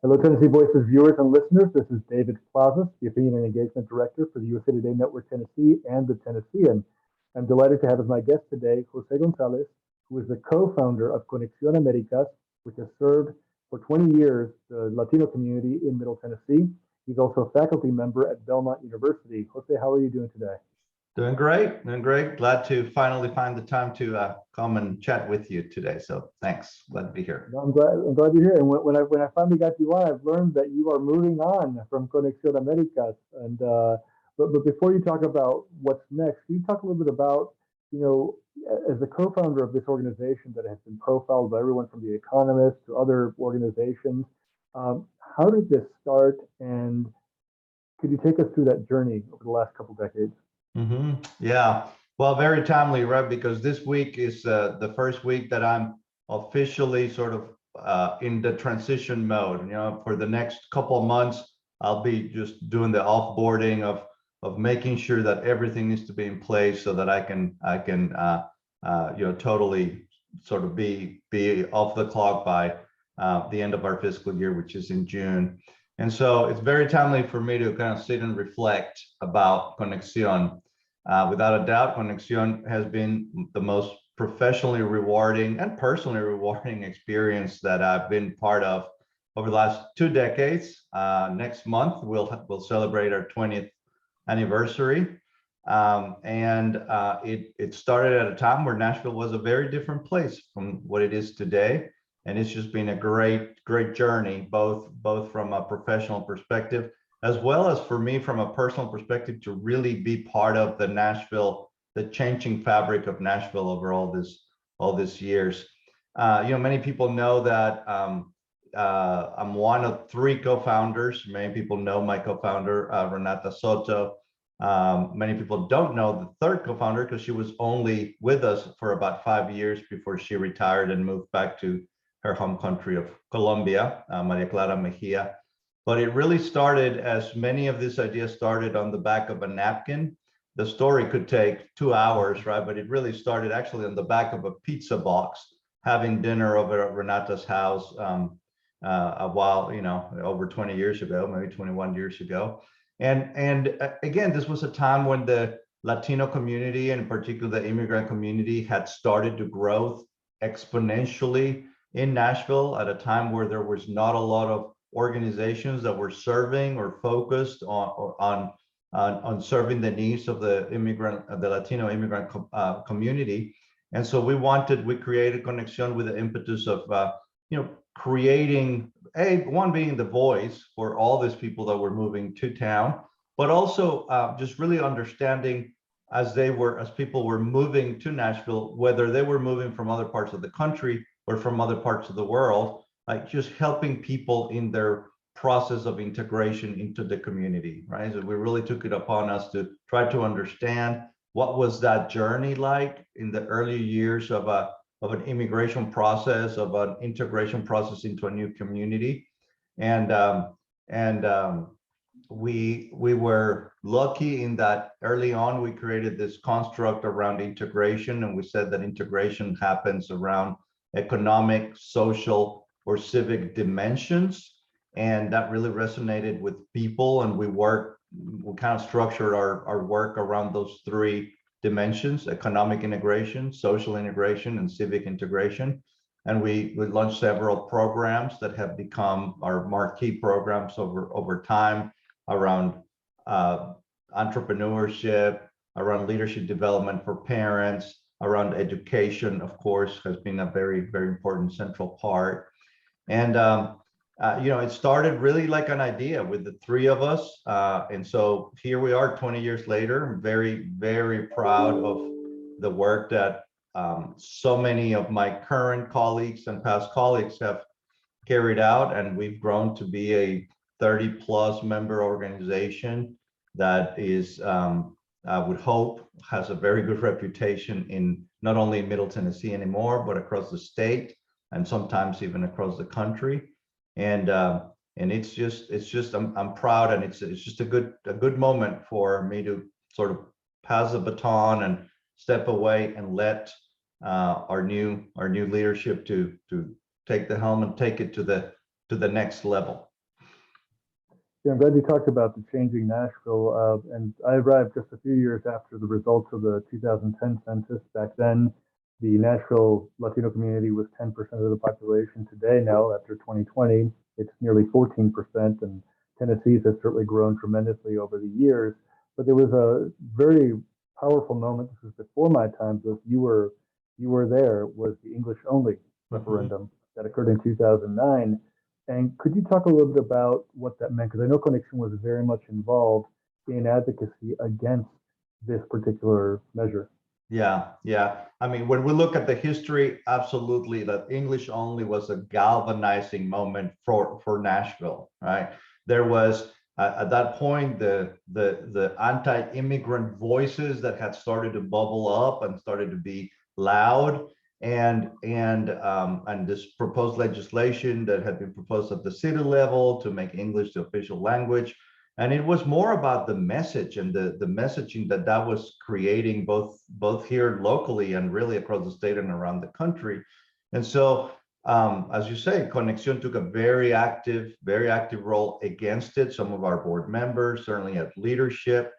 Hello, Tennessee Voices viewers and listeners. This is David Plazas, the Opinion and Engagement Director for the USA Today Network Tennessee and the Tennessean. I'm delighted to have as my guest today Jose Gonzalez, who is the co-founder of Conexion Americas, which has served for 20 years the Latino community in Middle Tennessee. He's also a faculty member at Belmont University. Jose, how are you doing today? Doing great, doing great. Glad to finally find the time to come and chat with you today. So thanks, glad to be here. No, I'm glad you're here. And when I finally got you on, I've learned that you are moving on from Conexión Americas. But before you talk about what's next, can you talk a little bit about, as the co-founder of this organization that has been profiled by everyone from The Economist to other organizations, how did this start, and could you take us through that journey over the last couple decades? Yeah, well, very timely, right? Because this week is the first week that I'm officially sort of in the transition mode. For the next couple of months, I'll be just doing the offboarding of making sure that everything needs to be in place so that I can totally sort of be off the clock by the end of our fiscal year, which is in June. And so it's very timely for me to kind of sit and reflect about Conexión. Without a doubt, Conexión has been the most professionally rewarding and personally rewarding experience that I've been part of over the last 2 decades. Next month, we'll celebrate our 20th anniversary. It started at a time where Nashville was a very different place from what it is today. And it's just been a great journey, both from a professional perspective, as well as for me from a personal perspective, to really be part of the changing fabric of Nashville over all these years. Many people know that I'm one of 3 co-founders. Many people know my co-founder, Renata Soto. Many people don't know the 3rd co-founder because she was only with us for about 5 years before she retired and moved back to her home country of Colombia, Maria Clara Mejia. But it really started, as many of these ideas started, on the back of a napkin. The story could take 2 hours, right? But it really started actually on the back of a pizza box, having dinner over at Renata's house a while, over 20 years ago, maybe 21 years ago. And again, this was a time when the Latino community, and in particular the immigrant community, had started to grow exponentially in Nashville at a time where there was not a lot of organizations that were serving or focused on serving the needs of the Latino immigrant community. And so we created Conexión with the impetus of creating being the voice for all these people that were moving to town, but also just really understanding as people were moving to Nashville, whether they were moving from other parts of the country or from other parts of the world, like just helping people in their process of integration into the community, right? So we really took it upon us to try to understand what was that journey like in the early years of an immigration process, of an integration process into a new community. And we were lucky in that early on we created this construct around integration, and we said that integration happens around economic, social, or civic dimensions. And that really resonated with people, and we kind of structured our work around those 3 dimensions: economic integration, social integration, and civic integration. And we launched several programs that have become our marquee programs over time around entrepreneurship, around leadership development for parents, around education, of course, has been a very, very important central part. And it started really like an idea with the 3 of us. And so here we are 20 years later. I'm very, very proud of the work that so many of my current colleagues and past colleagues have carried out. And we've grown to be a 30+ member organization that is, I would hope, has a very good reputation in not only Middle Tennessee anymore, but across the state and sometimes even across the country. And it's just I'm proud, and it's just a good moment for me to sort of pass the baton and step away and let our new leadership to take the helm and take it to the next level. Yeah, I'm glad you talked about the changing Nashville. And I arrived just a few years after the results of the 2010 census. Back then, the Nashville Latino community was 10% of the population. Today, now after 2020, it's nearly 14%. And Tennessee has certainly grown tremendously over the years. But there was a very powerful moment. This was before my time. So if you were there, was the English only Mhm. referendum that occurred in 2009. And could you talk a little bit about what that meant? Because I know Connection was very much involved in advocacy against this particular measure. Yeah, yeah. I mean, when we look at the history, absolutely, that English only was a galvanizing moment for Nashville, right? There was at that point the anti-immigrant voices that had started to bubble up and started to be loud, and this proposed legislation that had been proposed at the city level to make English the official language. And it was more about the message and the messaging that was creating both here locally and really across the state and around the country. And so, as you say, Conexión took a very active role against it. Some of our board members certainly had leadership.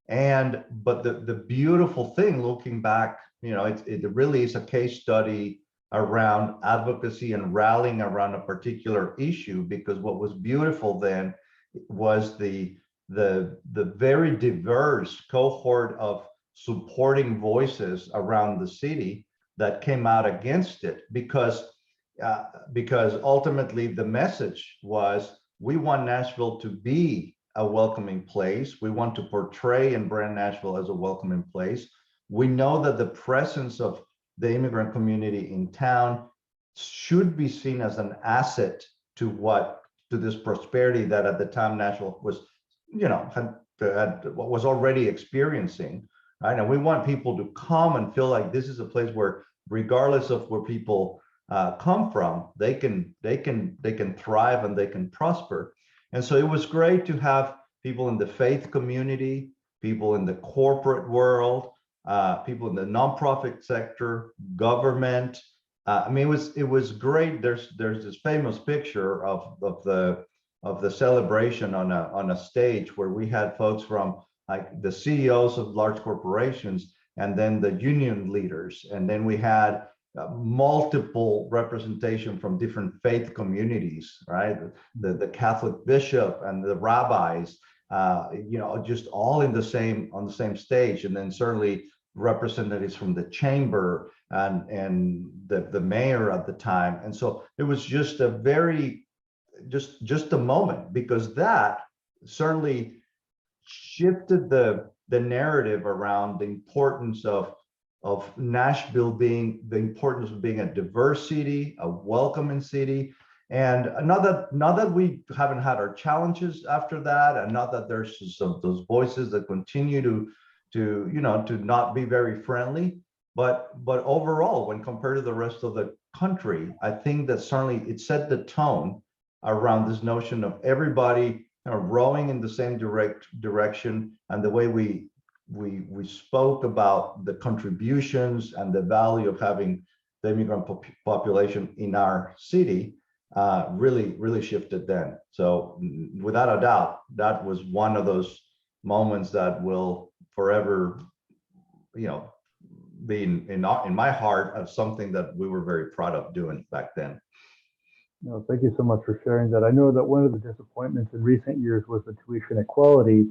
And but the beautiful thing, looking back, it really is a case study around advocacy and rallying around a particular issue, because what was beautiful then was the very diverse cohort of supporting voices around the city that came out against it, because ultimately the message was, we want Nashville to be a welcoming place. We want to portray and brand Nashville as a welcoming place. We know that the presence of the immigrant community in town should be seen as an asset to this prosperity that at the time Nashville was, was already experiencing, right? And we want people to come and feel like this is a place where, regardless of where people come from, they can thrive and they can prosper. And so it was great to have people in the faith community, people in the corporate world, people in the nonprofit sector, government. I mean, it was great. There's this famous picture of the celebration on a stage where we had folks from, like, the CEOs of large corporations, and then the union leaders, and then we had multiple representation from different faith communities, right? The Catholic bishop and the rabbis, just all in on the same stage, and then certainly representatives from the chamber and the mayor at the time. And so it was just a very just a moment, because that certainly shifted the narrative around the importance of Nashville being a diverse city, a welcoming city. And not that we haven't had our challenges after that, and not that there's some of those voices that continue to not be very friendly, but overall, when compared to the rest of the country, I think that certainly it set the tone around this notion of everybody rowing in the same direction, and the way we spoke about the contributions and the value of having the immigrant population in our city really shifted then. So without a doubt, that was one of those moments that will forever, be in my heart, of something that we were very proud of doing back then. No, thank you so much for sharing that. I know that one of the disappointments in recent years was the tuition equality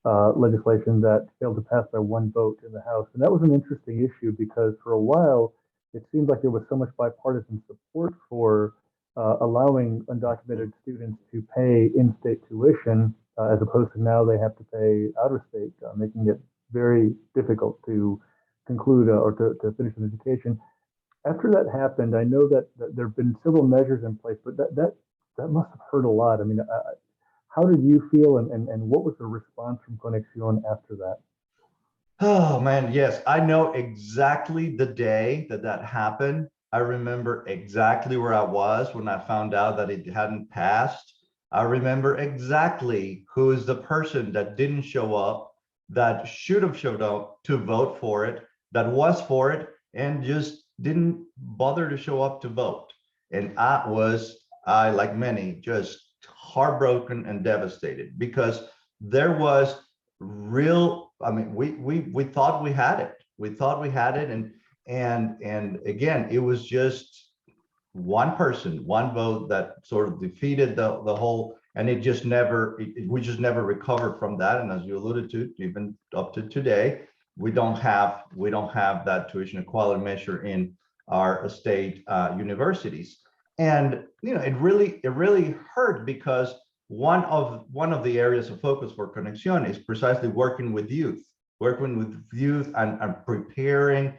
legislation that failed to pass by one vote in the House. And that was an interesting issue because for a while, it seemed like there was so much bipartisan support for allowing undocumented students to pay in-state tuition, as opposed to now they have to pay out-of-state, making it very difficult to conclude or to finish an education. After that happened, I know that there have been several measures in place, but that must have hurt a lot. I mean, how did you feel, and what was the response from Conexión after that? Oh man, yes, I know exactly the day that happened. I remember exactly where I was when I found out that it hadn't passed. I remember exactly who is the person that didn't show up, that should have showed up to vote for it, that was for it, and just didn't bother to show up to vote. And I, like many, just heartbroken and devastated because there was real, I mean, we thought we had it. We thought we had it. And again, it was just one person, one vote that sort of defeated the whole, and it just never, we just never recovered from that. And as you alluded to, even up to today, we don't have that tuition equality measure in our state universities. And it really hurt because one of the areas of focus for Conexion is precisely working with youth and preparing,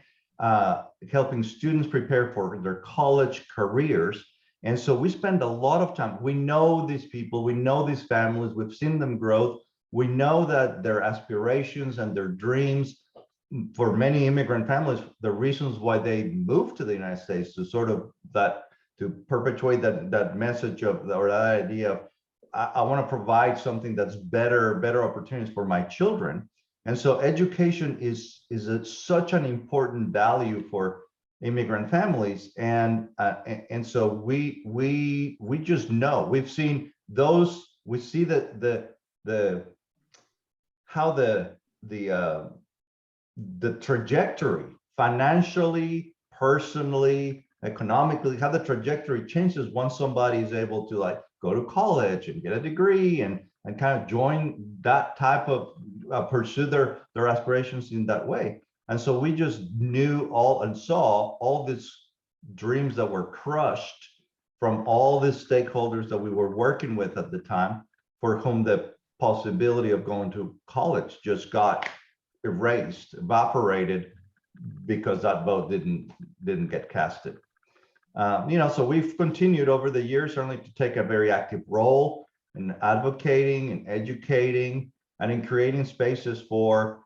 helping students prepare for their college careers. And so we spend a lot of time. We know these people, we know these families, we've seen them grow. We know that their aspirations and their dreams, for many immigrant families, the reasons why they moved to the United States to perpetuate that message of, or that idea of, I want to provide something that's better opportunities for my children. And so education is such an important value for immigrant families. And so we just know, we've seen those, we see that how the trajectory financially, personally, economically, how the trajectory changes once somebody is able to like go to college and get a degree and kind of join that type of pursue their aspirations in that way. And so we just knew and saw all these dreams that were crushed from all the stakeholders that we were working with at the time, for whom the possibility of going to college just got erased, evaporated, because that vote didn't get casted. So we've continued over the years certainly to take a very active role in advocating and educating and in creating spaces for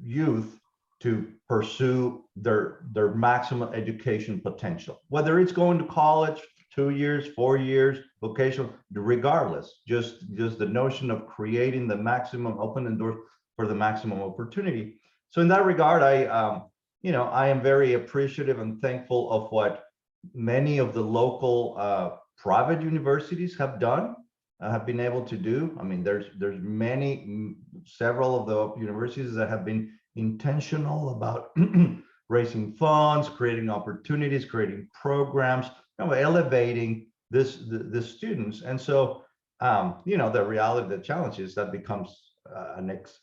youth to pursue their maximum education potential, whether it's going to college, 2 years, 4 years, vocational, regardless, just the notion of creating the maximum, opening doors for the maximum opportunity. So in that regard, I am very appreciative and thankful of what many of the local private universities have done, have been able to do. I mean, there's several of the universities that have been intentional about raising funds, creating opportunities, creating programs, elevating the students. And so, the reality, the challenge is that becomes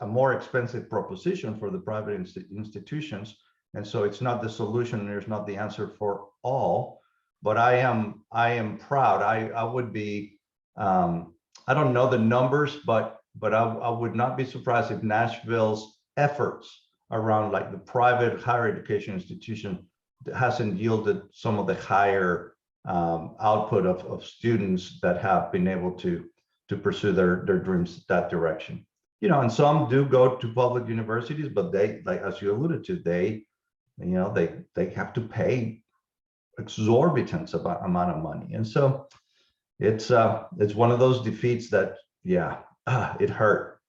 a more expensive proposition for the private institutions. And so it's not the solution, and there's not the answer for all. But I am proud. I would be, I don't know the numbers, but I would not be surprised if Nashville's efforts around like the private higher education institution hasn't yielded some of the higher output of students that have been able to pursue their dreams that direction. And some do go to public universities, but they, like as you alluded to, they have to pay exorbitant amount of money. And so it's one of those defeats that, it hurt.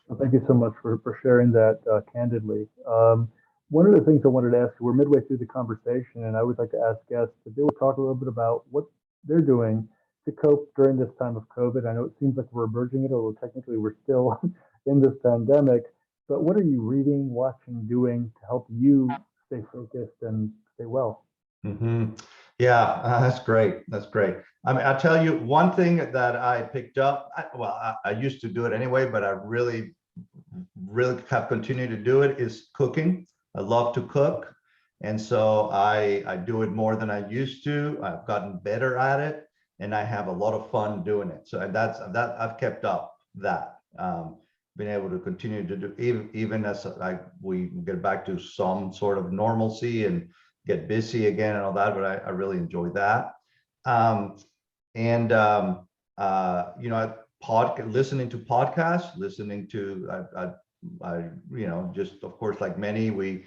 Well, thank you so much for sharing that candidly. One of the things I wanted to ask, we're midway through the conversation, and I would like to ask guests to talk a little bit about what they're doing to cope during this time of COVID. I know it seems like we're emerging it, although technically we're still in this pandemic, but what are you reading, watching, doing to help you stay focused and stay well? Mm-hmm. Yeah, that's great. That's great. I mean, I'll tell you one thing that I picked up. I used to do it anyway, but I really have continued to do it, is cooking. I love to cook. And so I do it more than I used to. I've gotten better at it, and I have a lot of fun doing it. So that I've kept up that. Been able to continue to do, even as we get back to some sort of normalcy and get busy again and all that, but I really enjoy that. Listening to podcasts, listening to, just of course, like many, we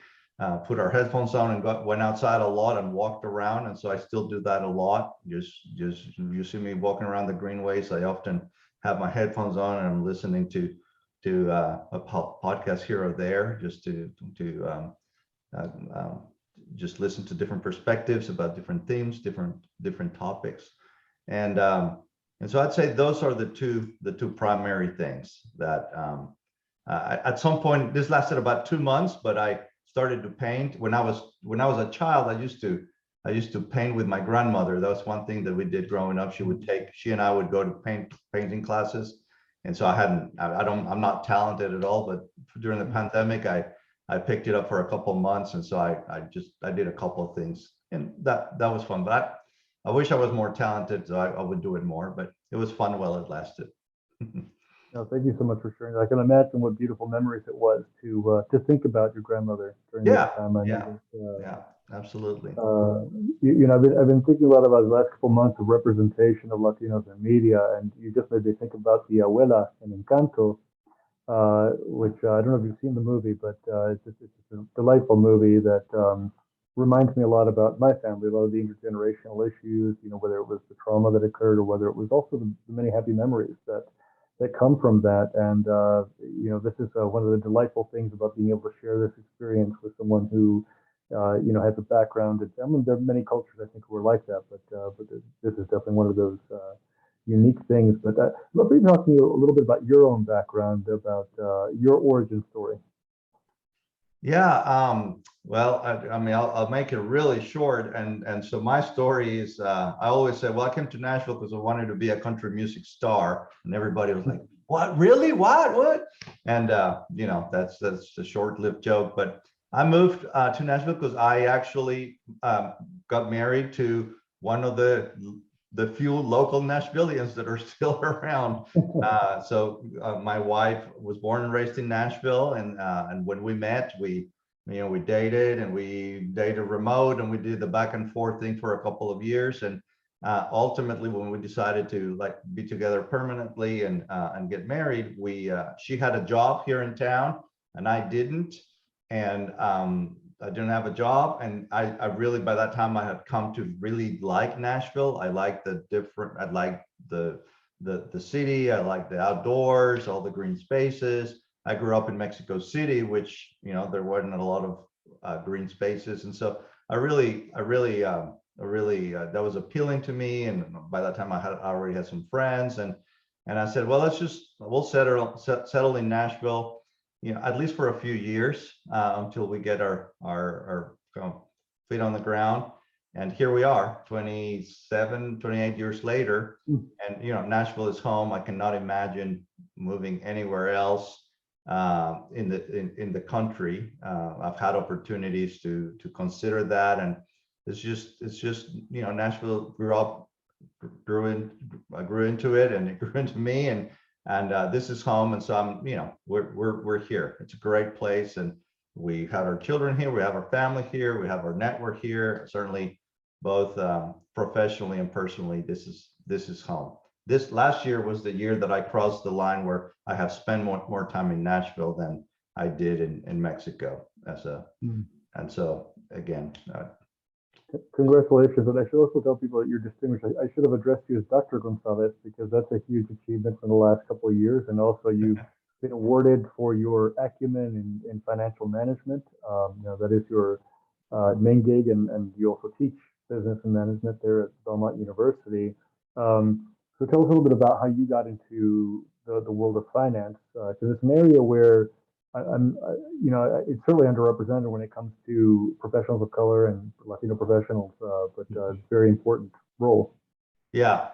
put our headphones on and went outside a lot and walked around. And so I still do that a lot. Just you see me walking around the greenways, I often have my headphones on and I'm listening to a podcast here or there, just to just listen to different perspectives about different themes, different topics. And so I'd say those are the two primary things that at some point, this lasted about 2 months, but I started to paint when I was a child. I used to paint with my grandmother. That was one thing that we did growing up. She and I would go to painting classes. And so I'm not talented at all, but during the pandemic, I picked it up for a couple of months. And so I did a couple of things, and that was fun. But I wish I was more talented, so I would do it more, but it was fun while it lasted. No, thank you so much for sharing. I can imagine what beautiful memories it was to think about your grandmother during Yeah, that time. I yeah, know yeah, absolutely. I've been thinking a lot about the last couple months of representation of Latinos in media, and you just made me think about the Abuela in Encanto, which I don't know if you've seen the movie, but it's a delightful movie that reminds me a lot about my family, a lot of the intergenerational issues, whether it was the trauma that occurred or whether it was also the many happy memories that come from that. And, this is one of the delightful things about being able to share this experience with someone who, has a background. I mean, there are many cultures, I think, who are like that, but this is definitely one of those unique things. But let me talk to you a little bit about your own background, about your origin story. Yeah, well, I mean, I'll make it really short. And so my story is, I always say, well, I came to Nashville because I wanted to be a country music star. And everybody was like, what, really? What? And, that's a short-lived joke. But I moved to Nashville because I actually got married to one of the few local Nashvillians that are still around. So my wife was born and raised in Nashville, and when we met, we dated, and we dated remote, and we did the back and forth thing for a couple of years, and ultimately, when we decided to be together permanently and get married, she had a job here in town, and I didn't, and I didn't have a job, and I really, by that time, I had come to really like Nashville. I like the city. I like the outdoors, all the green spaces. I grew up in Mexico City, which there wasn't a lot of green spaces, and so I really that was appealing to me. And by that time, I already had some friends, and I said, well, we'll settle in Nashville, at least for a few years until we get our feet on the ground. And here we are, 28 years later. And Nashville is home. I cannot imagine moving anywhere else in the country. I've had opportunities to consider that, and it's just Nashville I grew into it, and it grew into me, and this is home. And so we're here. It's a great place, and we had our children here, we have our family here, we have our network here, certainly both professionally and personally. This is home. This last year was the year that I crossed the line where I have spent more time in Nashville than I did in Mexico and so again, congratulations. And I should also tell people that you're distinguished. I should have addressed you as Dr. Gonzalez, because that's a huge achievement in the last couple of years. And also you've been awarded for your acumen in financial management. That is your main gig, and you also teach business and management there at Belmont University. So tell us a little bit about how you got into the world of finance, because it's an area where it's certainly underrepresented when it comes to professionals of color and Latino professionals, but it's a very important role. Yeah.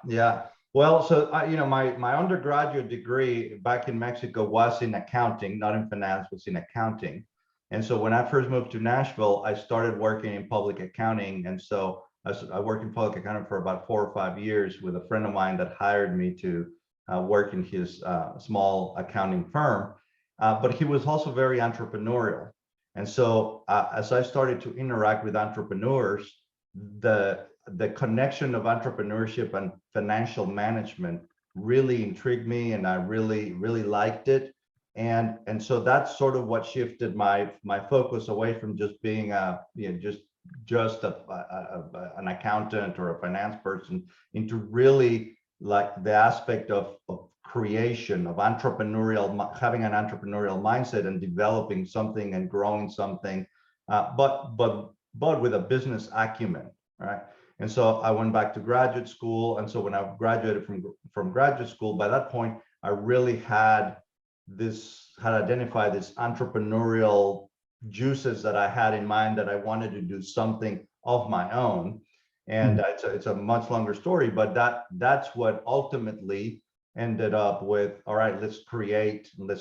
Well, so my undergraduate degree back in Mexico was in accounting, not in finance, was in accounting. And so when I first moved to Nashville, I started working in public accounting. And so I worked in public accounting for about 4 or 5 years with a friend of mine that hired me to work in his small accounting firm. But he was also very entrepreneurial. And so as I started to interact with entrepreneurs, the connection of entrepreneurship and financial management really intrigued me, and I really liked it. And so that's sort of what shifted my focus away from just being just an accountant or a finance person into really like the aspect of creation, of having an entrepreneurial mindset and developing something and growing something, but with a business acumen, right? And so I went back to graduate school. And so when I graduated from graduate school, by that point, I really had identified this entrepreneurial juices that I had in mind, that I wanted to do something of my own. And it's a much longer story, but that's what ultimately ended up with, all right, let's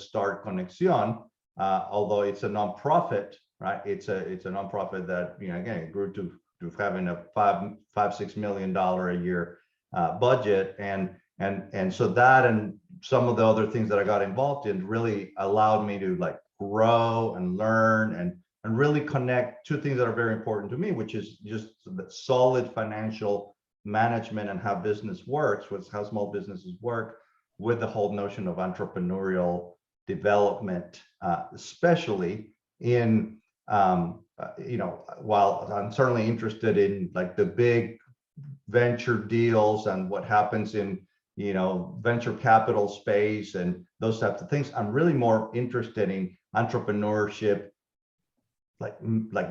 start Conexion. Although it's a nonprofit, right? It's a nonprofit that, again, grew to having a $5-6 million a year budget, and so that and some of the other things that I got involved in really allowed me to like grow and learn and really connect two things that are very important to me, which is just the solid financial management and how business works, how small businesses work, with the whole notion of entrepreneurial development, especially in while I'm certainly interested in like the big venture deals and what happens in venture capital space and those types of things, I'm really more interested in entrepreneurship, like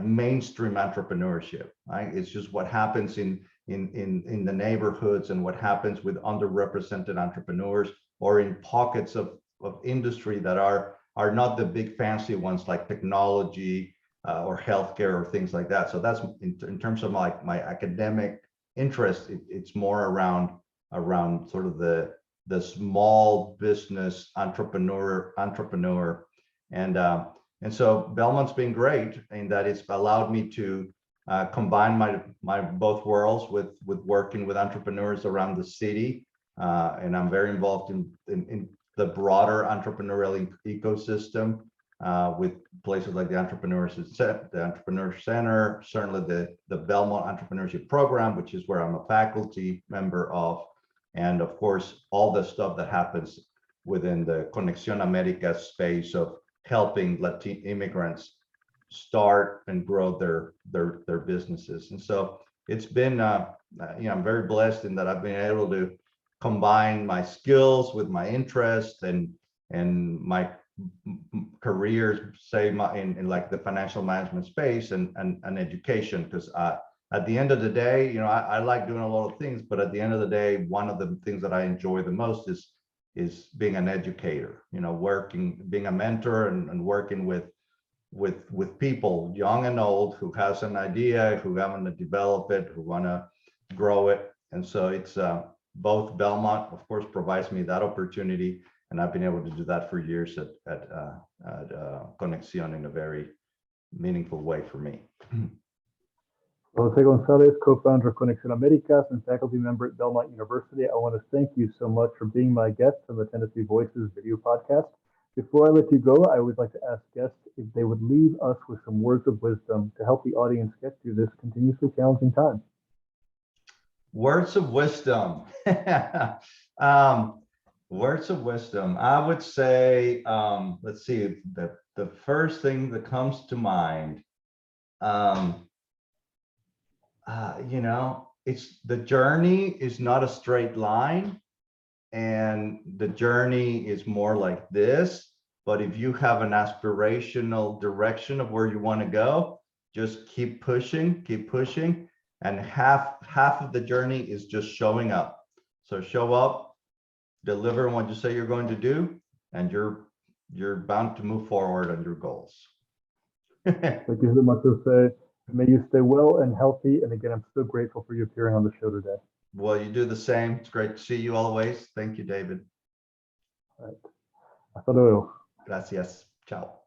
mainstream entrepreneurship, right? It's just what happens in the neighborhoods and what happens with underrepresented entrepreneurs, or in pockets of industry that are not the big fancy ones like technology or healthcare or things like that. So that's in terms of like my academic interest, it's more around sort of the small business entrepreneur, and so Belmont's been great in that it's allowed me to combine my both worlds with working with entrepreneurs around the city, and I'm very involved in the broader entrepreneurial ecosystem with places like the Entrepreneur Center, certainly the Belmont Entrepreneurship Program, which is where I'm a faculty member of, and of course all the stuff that happens within the Conexion Americas space of helping Latin immigrants start and grow their businesses. And so it's been I'm very blessed in that I've been able to combine my skills with my interest and my careers, say in like the financial management space and education, because at the end of the day, I like doing a lot of things, but at the end of the day, one of the things that I enjoy the most is being an educator, being a mentor and working with people, young and old, who has an idea, who want to develop it, who want to grow it. And so it's both Belmont, of course, provides me that opportunity, and I've been able to do that for years at Conexion in a very meaningful way for me. Jose Gonzalez, co-founder of Conexion Americas and faculty member at Belmont University, I want to thank you so much for being my guest on the Tennessee Voices video podcast. Before I let you go, I would like to ask guests if they would leave us with some words of wisdom to help the audience get through this continuously challenging time. Words of wisdom. Words of wisdom. I would say, let's see, the first thing that comes to mind, it's the journey is not a straight line, and the journey is more like this. But if you have an aspirational direction of where you want to go, just keep pushing, and half of the journey is just showing up. So show up, deliver what you say you're going to do, and you're bound to move forward on your goals. Thank you so much, Jose. May you stay well and healthy. And again, I'm so grateful for you appearing on the show today. Well, you do the same. It's great to see you always. Thank you, David. All right. Hasta luego. Gracias. Ciao.